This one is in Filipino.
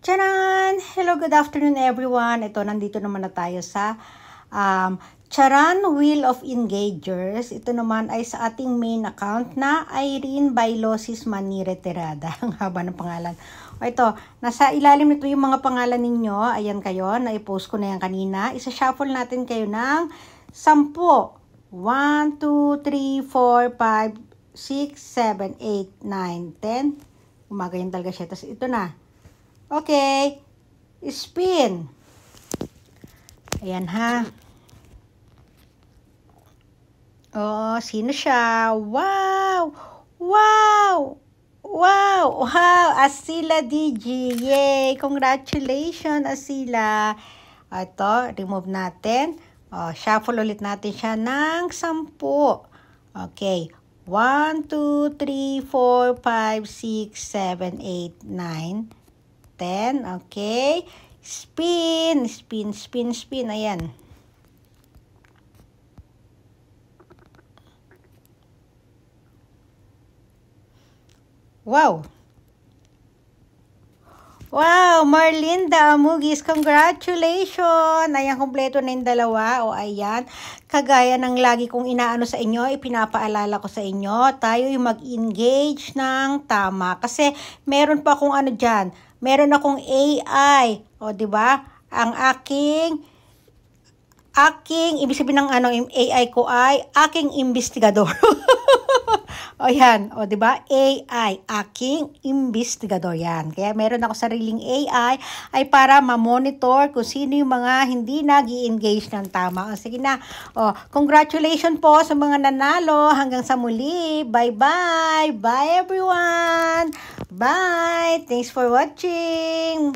Charan! Hello, good afternoon everyone. Ito, nandito naman na tayo sa Charan Wheel of Engagers. Ito naman ay sa ating main account na Irene Bailosis Maniretirada. Ang haba ng pangalan. O ito, nasa ilalim nito yung mga pangalan ninyo. Ayan kayo, na-post ko na yan kanina. Isa-shuffle natin kayo ng 10. 1, 2, 3, 4, 5, 6, 7, 8, 9, 10. Umagayon talaga siya. Tapos ito na. Okay, spin. Ayan ha. Oh, sino siya? Wow! Wow! Wow! Wow! Asila DG. Yay! Congratulations, Asila. Ito, remove natin. Oh, shuffle ulit natin siya ng 10. Okay. 1, 2, 3, 4, 5, 6, 7, 8, 9, 10. Okay. Spin. Spin, spin, spin. Ayan. Wow. Wow, Marlinda Amugis, congratulations! Ayan, kompleto na yung dalawa. O ayan, kagaya ng lagi kong inaano sa inyo, ipinapaalala ko sa inyo, tayo yung mag-engage ng tama. Kasi meron pa akong ano dyan, meron akong AI. O, di ba? Ang aking, ibig sabihin ng ano, AI ko ay aking investigador. O yan, o di ba? AI, aking investigador yan. Kaya meron ako sariling AI ay para ma-monitor kung sino yung mga hindi nag-i-engage ng tama. O sige na. O, congratulations po sa mga nanalo. Hanggang sa muli. Bye-bye. Bye everyone. Bye. Thanks for watching.